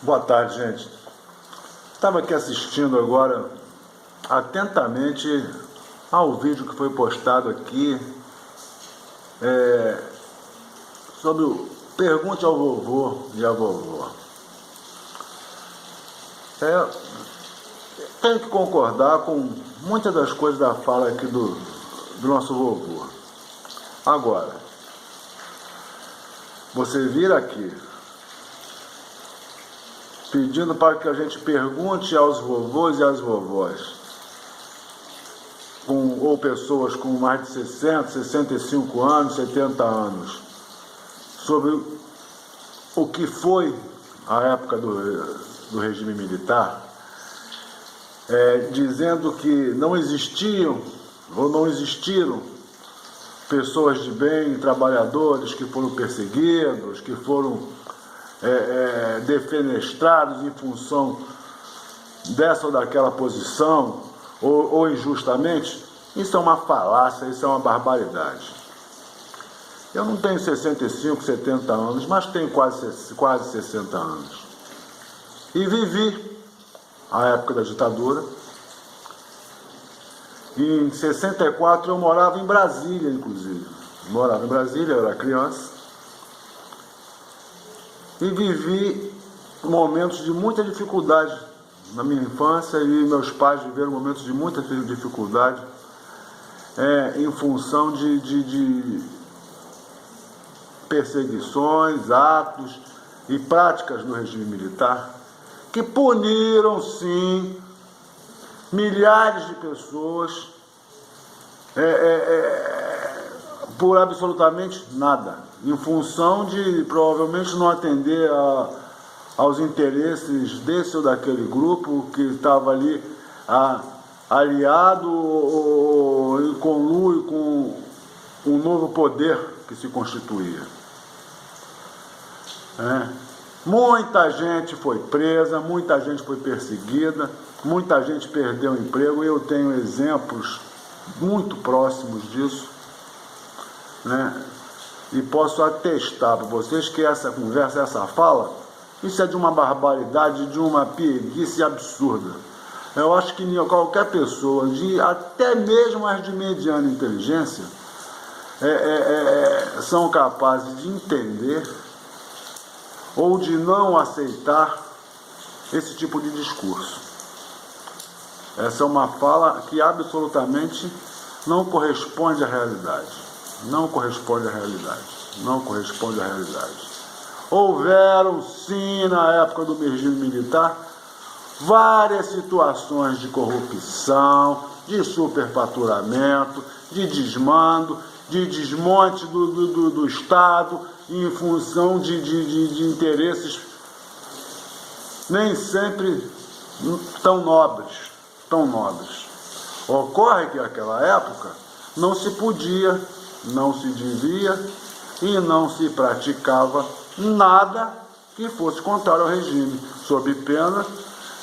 Boa tarde, gente. Estava aqui assistindo agora atentamente ao vídeo que foi postado aqui sobre o Pergunte ao Vovô e à Vovó. Tenho que concordar com muitas das coisas da fala aqui do nosso vovô. Agora, você vir aqui pedindo para que a gente pergunte aos vovôs e às vovós, ou pessoas com mais de 60, 65 anos, 70 anos, sobre o que foi a época do regime militar, dizendo que não existiam ou não existiram pessoas de bem, trabalhadores que foram perseguidos, que foram defenestrados em função dessa ou daquela posição, ou injustamente. Isso é uma falácia, isso é uma barbaridade. Eu não tenho 65, 70 anos, mas tenho quase 60 anos. E vivi a época da ditadura. Em 64 eu morava em Brasília, inclusive. Morava em Brasília, eu era criança. E vivi momentos de muita dificuldade na minha infância, e meus pais viveram momentos de muita dificuldade em função de perseguições, atos e práticas no regime militar que puniram, sim, milhares de pessoas por absolutamente nada, em função de provavelmente não atender aos interesses desse ou daquele grupo que estava ali aliado ou em conluio com um novo poder que se constituía. Muita gente foi presa, muita gente foi perseguida, muita gente perdeu o emprego, e eu tenho exemplos muito próximos disso, e posso atestar para vocês que essa conversa, essa fala, isso é de uma barbaridade, de uma pieguice absurda. Eu acho que qualquer pessoa, até mesmo as de mediana inteligência, são capazes de entender ou de não aceitar esse tipo de discurso. Essa é uma fala que absolutamente não corresponde à realidade. Não corresponde à realidade. Não corresponde à realidade. Houveram, sim, na época do regime militar, várias situações de corrupção, de superfaturamento, de desmando, de desmonte do Estado em função de interesses nem sempre tão nobres. Ocorre que naquela época não se podia, não se devia e não se praticava nada que fosse contrário ao regime, sob pena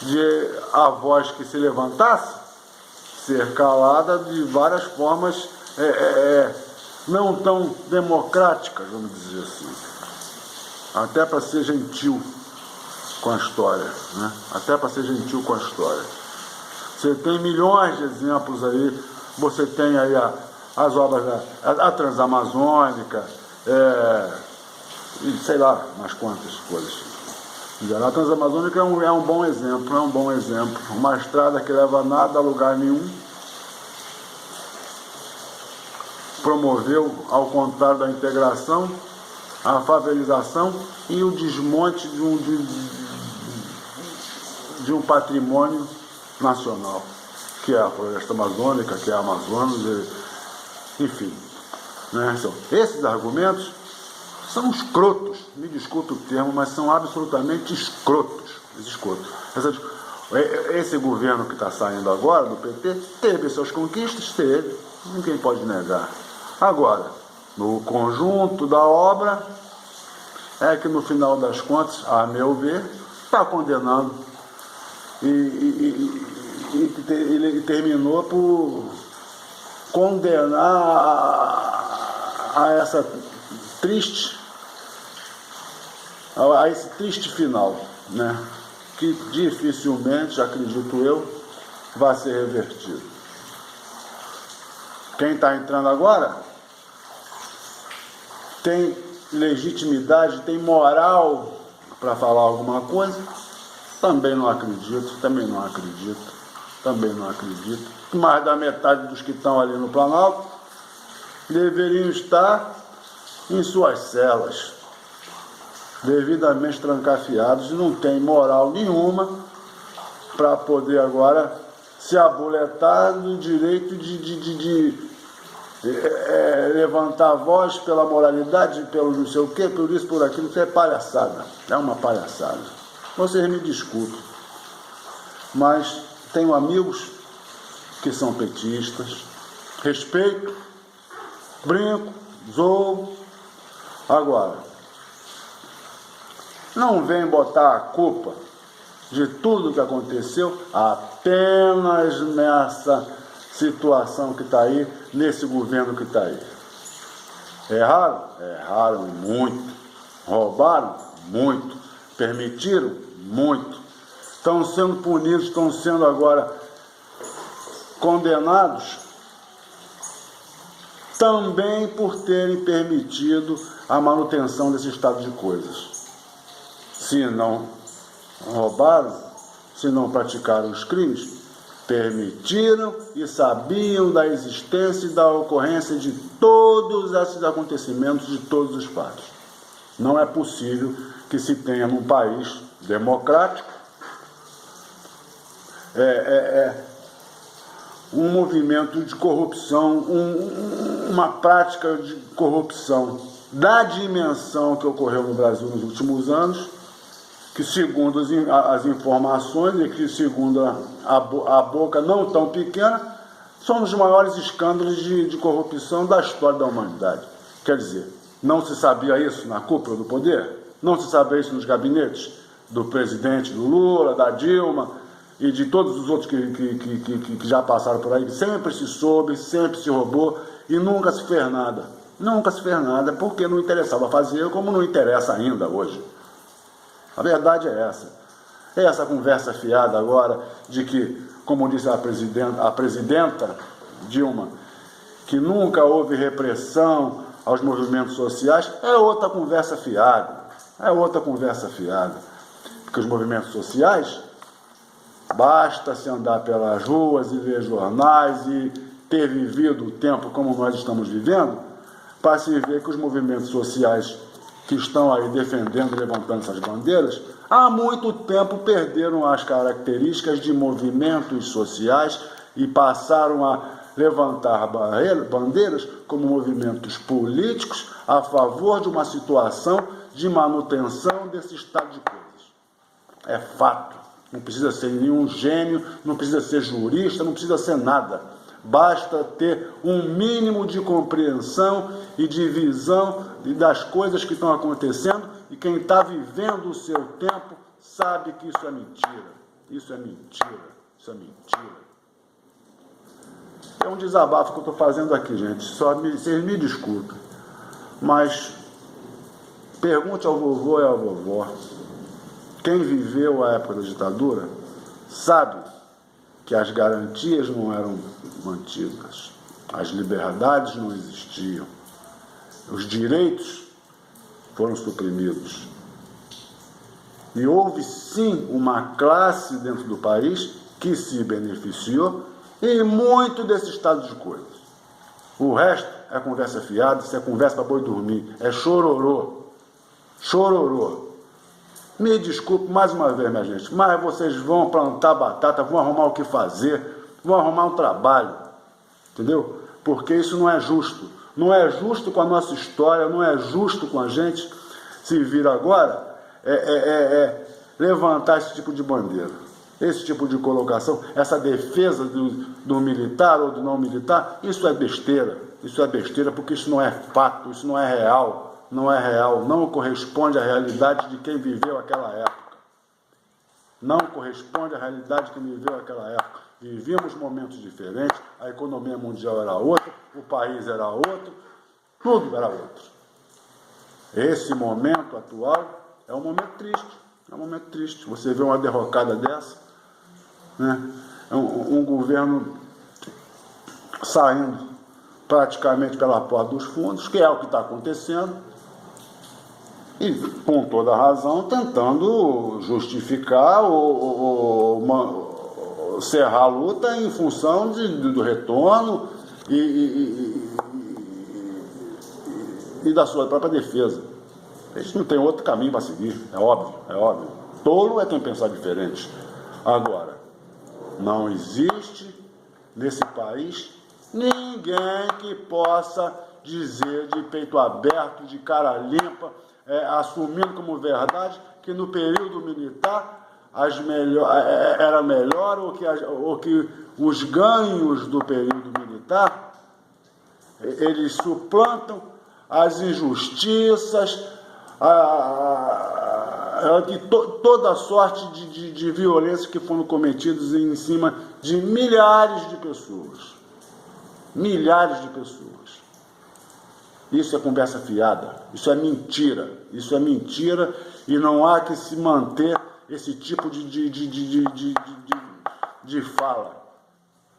de a voz que se levantasse ser calada de várias formas não tão democráticas, vamos dizer assim, até para ser gentil com a história, até para ser gentil com a história. Você tem milhões de exemplos aí, você tem aí as obras da Transamazônica, e sei lá, umas quantas coisas. A Transamazônica é um bom exemplo, uma estrada que leva nada a lugar nenhum, promoveu, ao contrário da integração, a favelização e o desmonte de um patrimônio nacional, que é a floresta amazônica, que é a Amazonas, enfim. Então, esses argumentos são escrotos, me desculpe o termo, mas são absolutamente escrotos. Esse governo que está saindo agora, do PT, teve suas conquistas, ninguém pode negar. Agora, no conjunto da obra, que no final das contas, a meu ver, está condenando e terminou por condenar a esse triste final. né, que dificilmente, acredito eu, vai ser revertido. Quem está entrando agora tem legitimidade, tem moral para falar alguma coisa? Também não acredito, também não acredito, também não acredito. Mais da metade dos que estão ali no Planalto deveriam estar em suas celas, devidamente trancafiados, e não tem moral nenhuma para poder agora se aboletar do direito de levantar a voz pela moralidade, pelo não sei o quê, por isso, por aquilo. Isso é palhaçada, é uma palhaçada. Vocês me desculpem, mas tenho amigos que são petistas, respeito, brinco, zoo. Agora, não vem botar a culpa de tudo que aconteceu apenas nessa situação que está aí, nesse governo que está aí. Erraram? Erraram muito. Roubaram? Muito. Permitiram? Muito. Estão sendo punidos, estão sendo agora condenados também por terem permitido a manutenção desse estado de coisas. Se não roubaram, se não praticaram os crimes, permitiram e sabiam da existência e da ocorrência de todos esses acontecimentos, de todos os fatos. Não é possível que se tenha num país democrático um movimento de corrupção, uma prática de corrupção da dimensão que ocorreu no Brasil nos últimos anos, que segundo as informações e que segundo a boca não tão pequena, são os maiores escândalos de corrupção da história da humanidade. Quer dizer, não se sabia isso na cúpula do poder? Não se sabia isso nos gabinetes do presidente, do Lula, da Dilma e de todos os outros que já passaram por aí? Sempre se soube, sempre se roubou e nunca se fez nada. Nunca se fez nada porque não interessava fazer, como não interessa ainda hoje. A verdade é essa. É essa conversa fiada agora de que, como disse a presidenta Dilma, que nunca houve repressão aos movimentos sociais, é outra conversa fiada. É outra conversa fiada. Porque os movimentos sociais, basta se andar pelas ruas e ler jornais e ter vivido o tempo como nós estamos vivendo, para se ver que os movimentos sociais que estão aí defendendo, levantando essas bandeiras, há muito tempo perderam as características de movimentos sociais e passaram a levantar bandeiras como movimentos políticos a favor de uma situação de manutenção desse estado de coisas. É fato. Não precisa ser nenhum gênio, não precisa ser jurista, não precisa ser nada. Basta ter um mínimo de compreensão e de visão das coisas que estão acontecendo, e quem está vivendo o seu tempo sabe que isso é mentira. Isso é mentira. Isso é mentira. É um desabafo que eu estou fazendo aqui, gente. Vocês me desculpem. Mas pergunte ao vovô e à vovó. Quem viveu a época da ditadura sabe que as garantias não eram mantidas, as liberdades não existiam, os direitos foram suprimidos. E houve sim uma classe dentro do país que se beneficiou e muito desse estado de coisas. O resto é conversa fiada, isso é conversa para boi dormir, é chororô. Chororô. Me desculpe mais uma vez, minha gente, mas vocês vão plantar batata, vão arrumar o que fazer, vão arrumar um trabalho, entendeu? Porque isso não é justo. Não é justo com a nossa história, não é justo com a gente se vir agora levantar esse tipo de bandeira, esse tipo de colocação, essa defesa do militar ou do não militar. Isso é besteira, porque isso não é fato, isso não é real. Não é real, não corresponde à realidade de quem viveu aquela época. Não corresponde à realidade de quem viveu aquela época. Vivíamos momentos diferentes, a economia mundial era outra, o país era outro, tudo era outro. Esse momento atual é um momento triste. É um momento triste. Você vê uma derrocada dessa, né? Um governo saindo praticamente pela porta dos fundos, que é o que está acontecendo, e com toda razão tentando justificar ou cerrar a luta em função do retorno e da sua própria defesa. Eles não tem outro caminho para seguir, é óbvio, é óbvio. Tolo é quem pensar diferente. Agora, não existe nesse país ninguém que possa dizer de peito aberto, de cara limpa, assumindo como verdade que no período militar era melhor ou que os ganhos do período militar eles suplantam as injustiças, toda sorte de violência que foram cometidas em cima de milhares de pessoas. Milhares de pessoas. Isso é conversa fiada, isso é mentira e não há que se manter esse tipo de fala,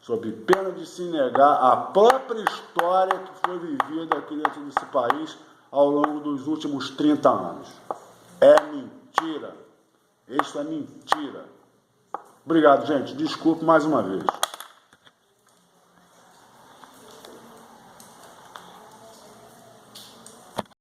sob pena de se negar a própria história que foi vivida aqui dentro desse país ao longo dos últimos 30 anos. É mentira. Isso é mentira. Obrigado, gente. Desculpe mais uma vez.